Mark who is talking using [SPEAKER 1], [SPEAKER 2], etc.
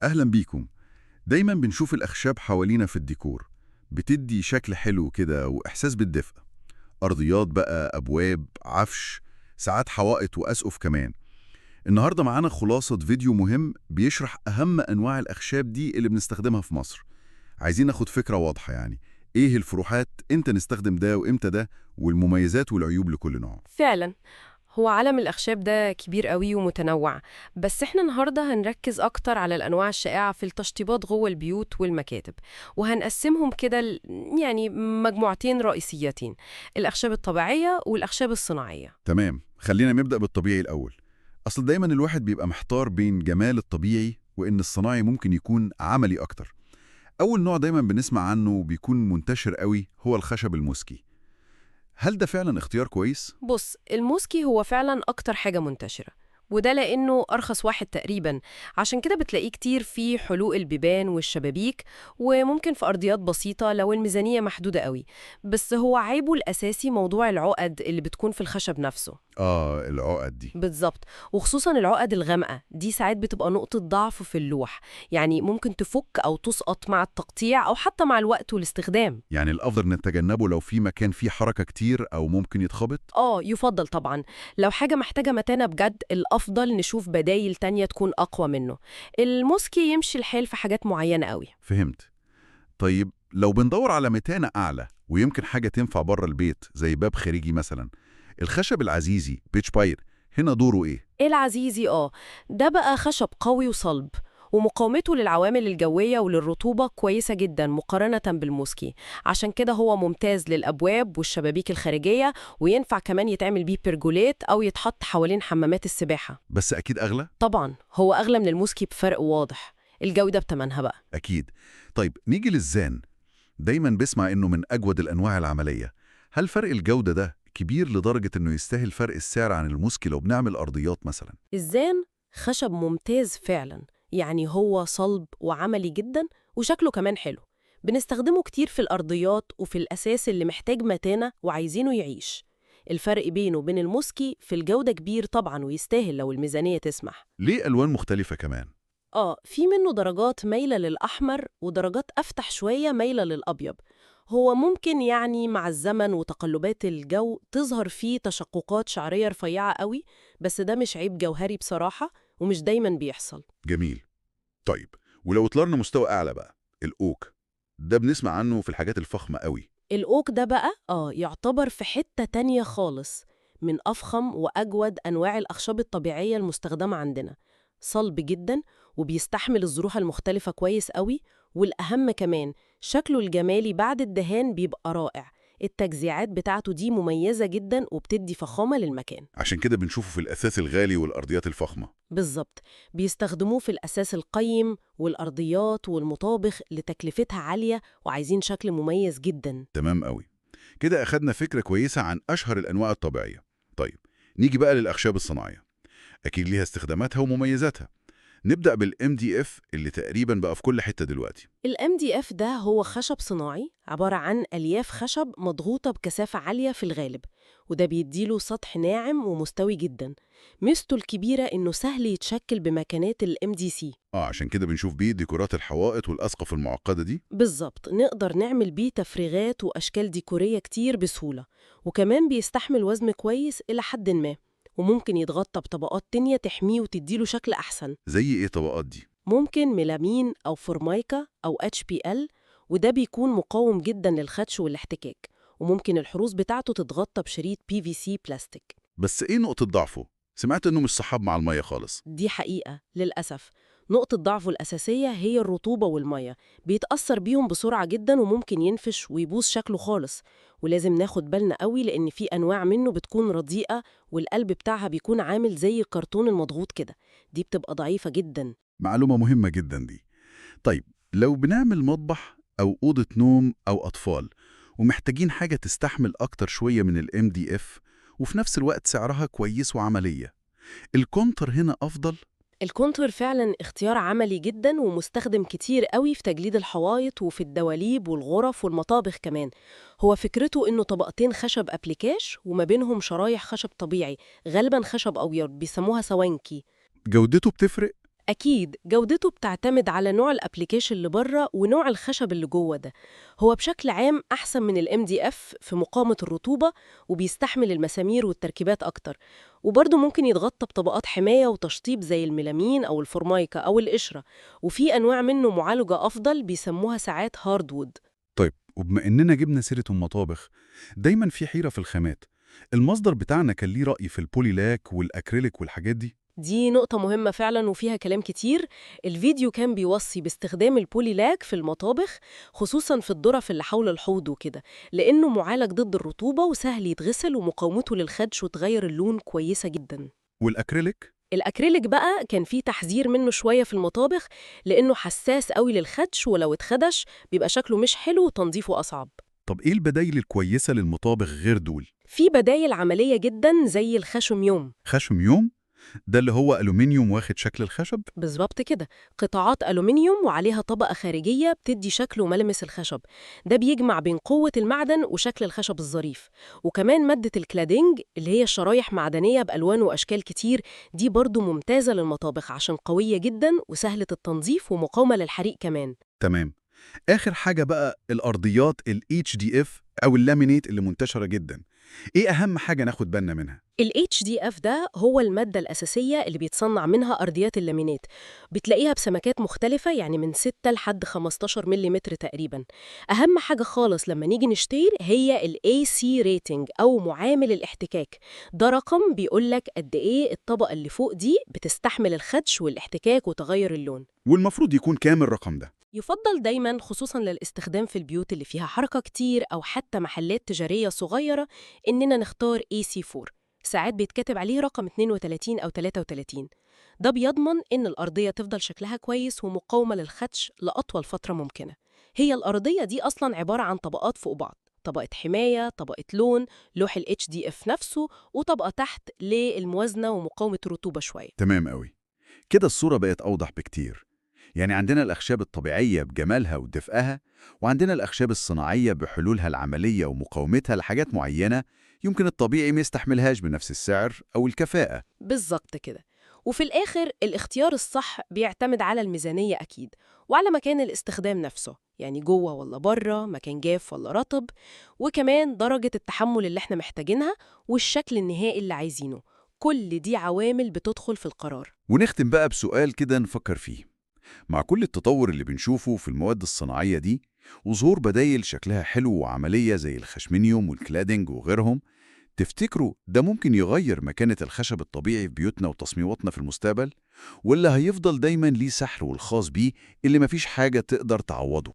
[SPEAKER 1] أهلا بيكم. دايما بنشوف الأخشاب حوالينا في الديكور، بتدي شكل حلو كده وإحساس بالدفء. أرضيات بقى، أبواب، عفش، ساعات حوائط وأسقف كمان. النهاردة معانا خلاصة فيديو مهم بيشرح أهم أنواع الأخشاب دي اللي بنستخدمها في مصر. عايزين ناخد فكرة واضحة، يعني إيه الفروحات، إمتى نستخدم ده وإمتى ده، والمميزات والعيوب لكل نوع.
[SPEAKER 2] فعلا. هو عالم الأخشاب ده كبير قوي ومتنوع، بس احنا النهاردة هنركز أكتر على الأنواع الشائعة في التشطيبات جوه البيوت والمكاتب، وهنقسمهم كده يعني مجموعتين رئيسيتين: الأخشاب الطبيعية والأخشاب الصناعية.
[SPEAKER 1] تمام، خلينا نبدأ بالطبيعي الأول. أصل دايما الواحد بيبقى محتار بين جمال الطبيعي وإن الصناعي ممكن يكون عملي أكتر. أول نوع دايما بنسمع عنه وبيكون منتشر قوي هو الخشب الموسكي. هل ده فعلا اختيار كويس؟
[SPEAKER 2] بص، الموسكي هو فعلا أكتر حاجة منتشرة، وده لأنه أرخص واحد تقريبا. عشان كده بتلاقيه كتير في حلوق البيبان والشبابيك، وممكن في أرضيات بسيطة لو الميزانية محدودة قوي. بس هو عيبه الأساسي موضوع العقد اللي بتكون في الخشب نفسه.
[SPEAKER 1] العقد دي.
[SPEAKER 2] بالظبط. وخصوصا العقد الغامقة دي ساعات بتبقى نقطة ضعف في اللوح، يعني ممكن تفك أو تسقط مع التقطيع أو حتى مع الوقت والاستخدام.
[SPEAKER 1] يعني الأفضل نتجنبه لو في مكان فيه حركة كتير أو ممكن يتخبط؟
[SPEAKER 2] يفضل طبعا. لو حاجة محتاجة متانة بجد، الأفضل نشوف بدايل تانية تكون أقوى منه. الموسكي يمشي الحال في حاجات معينة قوي.
[SPEAKER 1] فهمت. طيب لو بندور على متانة أعلى ويمكن حاجة تنفع بره البيت زي باب خارجي مثلا، الخشب العزيزي بيتش باير هنا دوره إيه؟
[SPEAKER 2] العزيزي ده بقى خشب قوي وصلب، ومقاومته للعوامل الجوية وللرطوبة كويسة جدا مقارنة بالموسكي. عشان كده هو ممتاز للأبواب والشبابيك الخارجية، وينفع كمان يتعمل بيه بيرجوليت أو يتحط حوالين حمامات السباحة.
[SPEAKER 1] بس أكيد أغلى؟
[SPEAKER 2] طبعا هو أغلى من الموسكي بفرق واضح. الجودة بتمنها بقى.
[SPEAKER 1] أكيد. طيب نيجي للزان. دايما بسمع إنه من أجود الأنواع العملية. هل فرق الجودة ده كبير لدرجة إنه يستاهل فرق السعر عن الموسكي لو بنعمل أرضيات مثلا؟
[SPEAKER 2] الزان خشب ممتاز فعلا، يعني هو صلب وعملي جدا، وشكله كمان حلو. بنستخدمه كتير في الأرضيات وفي الأساس اللي محتاج متانة وعايزينه يعيش. الفرق بينه وبين الموسكي في الجودة كبير طبعا، ويستاهل لو الميزانية تسمح.
[SPEAKER 1] ليه ألوان مختلفة كمان؟
[SPEAKER 2] في منه درجات مايلة للأحمر ودرجات أفتح شوية مايلة للأبيض. هو ممكن يعني مع الزمن وتقلبات الجو تظهر فيه تشققات شعرية رفيعة قوي، بس ده مش عيب جوهري بصراحة، ومش دايما بيحصل.
[SPEAKER 1] جميل. طيب ولو طلعنا مستوى أعلى بقى، الأوك ده بنسمع عنه في الحاجات الفخمة قوي.
[SPEAKER 2] الأوك ده بقى يعتبر في حتة تانية خالص، من أفخم وأجود أنواع الأخشاب الطبيعية المستخدمة عندنا. صلب جدا، وبيستحمل الظروف المختلفة كويس قوي. والأهم كمان، شكله الجمالي بعد الدهان بيبقى رائع. التجزيعات بتاعته دي مميزة جدا وبتدي فخامة للمكان.
[SPEAKER 1] عشان كده بنشوفه في الأثاث الغالي والأرضيات الفخمة.
[SPEAKER 2] بالظبط. بيستخدموه في الأساس القيم والأرضيات والمطابخ لتكلفتها عالية، وعايزين شكل مميز جدا.
[SPEAKER 1] تمام قوي. كده أخدنا فكرة كويسة عن أشهر الأنواع الطبيعية. طيب نيجي بقى للأخشاب الصناعية. أكيد ليها استخداماتها ومميزاتها. نبدأ بالام دي اف اللي تقريبا بقى في كل حتة دلوقتي.
[SPEAKER 2] ال MDF ده هو خشب صناعي عبارة عن ألياف خشب مضغوطة بكثافة عالية في الغالب، وده بيديله سطح ناعم ومستوي جدا. ميزته الكبيرة إنه سهل يتشكل بمكانات ال MDC.
[SPEAKER 1] عشان كده بنشوف بيه ديكورات الحوائط والأسقف المعقدة دي.
[SPEAKER 2] بالظبط، نقدر نعمل بيه تفريغات وأشكال ديكورية كتير بسهولة. وكمان بيستحمل وزن كويس إلى حد ما، وممكن يتغطى بطبقات تانية تحميه وتديله شكل أحسن.
[SPEAKER 1] زي إيه طبقات دي؟
[SPEAKER 2] ممكن ميلامين أو فورمايكا أو HPL، وده بيكون مقاوم جدا للخدش والاحتكاك. وممكن الحروز بتاعته تتغطى بشريط PVC بلاستيك.
[SPEAKER 1] بس إيه نقطة ضعفه؟ سمعت إنه مش صحاب مع المية خالص.
[SPEAKER 2] دي حقيقة للأسف. نقطة ضعفه الأساسية هي الرطوبة والمية، بيتأثر بيهم بسرعة جدا وممكن ينفش ويبوظ شكله خالص. ولازم ناخد بالنا قوي، لأن في أنواع منه بتكون رديئة والقلب بتاعها بيكون عامل زي الكرتون المضغوط كده. دي بتبقى ضعيفة جدا.
[SPEAKER 1] معلومة مهمة جدا دي. طيب لو بنعمل مطبخ أو أوضة نوم أو أطفال ومحتاجين حاجة تستحمل أكتر شوية من ال MDF وفي نفس الوقت سعرها كويس وعملية، الكونتر هنا أفضل؟
[SPEAKER 2] الكونتور فعلا اختيار عملي جدا ومستخدم كتير قوي في تجليد الحوايط وفي الدواليب والغرف والمطابخ كمان. هو فكرته انه طبقتين خشب ابليكاش وما بينهم شرايح خشب طبيعي، غالبا خشب ابيض بيسموها سوانكي.
[SPEAKER 1] جودته بتفرق؟
[SPEAKER 2] أكيد جودته بتعتمد على نوع الابليكيشن اللي بره ونوع الخشب اللي جوه ده. هو بشكل عام أحسن من ال MDF في مقاومة الرطوبة، وبيستحمل المسامير والتركيبات أكتر، وبرضه ممكن يتغطى بطبقات حماية وتشطيب زي الميلامين أو الفورمايكا أو القشرة، وفي أنواع منه معالجة أفضل بيسموها ساعات هاردوود.
[SPEAKER 3] طيب، وبما إننا جبنا سيرة المطابخ، دايما في حيرة في الخامات. المصدر بتاعنا كان ليه رأي في البوليلاك والأكريليك والحاجات دي؟
[SPEAKER 2] دي نقطة مهمة فعلا وفيها كلام كتير. الفيديو كان بيوصي باستخدام البوليلاك في المطابخ، خصوصا في الظرف اللي حول الحوض وكده، لأنه معالج ضد الرطوبة وسهل يتغسل ومقاومته للخدش وتغير اللون كويسة جدا.
[SPEAKER 3] والأكريليك؟
[SPEAKER 2] الأكريليك بقى كان فيه تحذير منه شوية في المطابخ، لأنه حساس قوي للخدش، ولو اتخدش بيبقى شكله مش حلو وتنظيفه أصعب.
[SPEAKER 3] طب إيه البدايل الكويسة للمطابخ غير دول؟
[SPEAKER 2] في بدايل عملية جدا زي الخشميوم.
[SPEAKER 3] خشم يوم؟ ده اللي هو ألومنيوم واخد شكل الخشب؟
[SPEAKER 2] بالظبط كده، قطاعات ألومنيوم وعليها طبقة خارجية بتدي شكل وملمس الخشب. ده بيجمع بين قوة المعدن وشكل الخشب الظريف. وكمان مادة الكلادينج اللي هي شرايح معدنية بألوان وأشكال كتير، دي برضو ممتازة للمطابخ عشان قوية جدا وسهلة التنظيف ومقاومة للحريق كمان.
[SPEAKER 3] تمام. آخر حاجة بقى الأرضيات ال HDF أو اللامينيت اللي منتشرة جدا. إيه أهم حاجة ناخد بالنا منها؟
[SPEAKER 2] ال HDF ده هو المادة الأساسية اللي بيتصنع منها أرضيات اللامينات. بتلاقيها بسمكات مختلفة، يعني من 6 لحد 15 ملم تقريبا. أهم حاجة خالص لما نيجي نشتري هي ال AC rating أو معامل الاحتكاك. ده رقم بيقولك قد إيه الطبقة اللي فوق دي بتستحمل الخدش والاحتكاك وتغير اللون.
[SPEAKER 3] والمفروض يكون كام الرقم ده؟
[SPEAKER 2] يفضل دايماً خصوصاً للاستخدام في البيوت اللي فيها حركة كتير أو حتى محلات تجارية صغيرة، إننا نختار AC4. ساعات بيتكتب عليه رقم 32 أو 33. ده بيضمن إن الأرضية تفضل شكلها كويس ومقاومة للخدش لأطول فترة ممكنة. هي الأرضية دي أصلاً عبارة عن طبقات فوق بعض، طبقة حماية، طبقة لون، لوح ال HDF نفسه، وطبقة تحت للموازنة ومقاومة الرطوبة شوية.
[SPEAKER 3] تمام قوي. كده الصورة بقت أوضح بكتير. يعني عندنا الأخشاب الطبيعية بجمالها ودفئها، وعندنا الأخشاب الصناعية بحلولها العملية ومقاومتها لحاجات معينة يمكن الطبيعي ما يستحملهاش بنفس السعر أو الكفاءة.
[SPEAKER 2] بالظبط كده. وفي الآخر الاختيار الصح بيعتمد على الميزانية أكيد، وعلى مكان الاستخدام نفسه، يعني جوه ولا بره، مكان جاف ولا رطب، وكمان درجة التحمل اللي احنا محتاجينها، والشكل النهائي اللي عايزينه. كل دي عوامل بتدخل في القرار.
[SPEAKER 3] ونختم بقى بسؤال كده نفكر فيه. مع كل التطور اللي بنشوفه في المواد الصناعية دي، وظهور بدايل شكلها حلو وعملية زي الخشمنيوم والكلادينج وغيرهم، تفتكروا ده ممكن يغير مكانة الخشب الطبيعي في بيوتنا وتصميماتنا في المستقبل؟ ولا هيفضل دايما ليه سحره الخاص بيه اللي مفيش حاجة تقدر تعوضه؟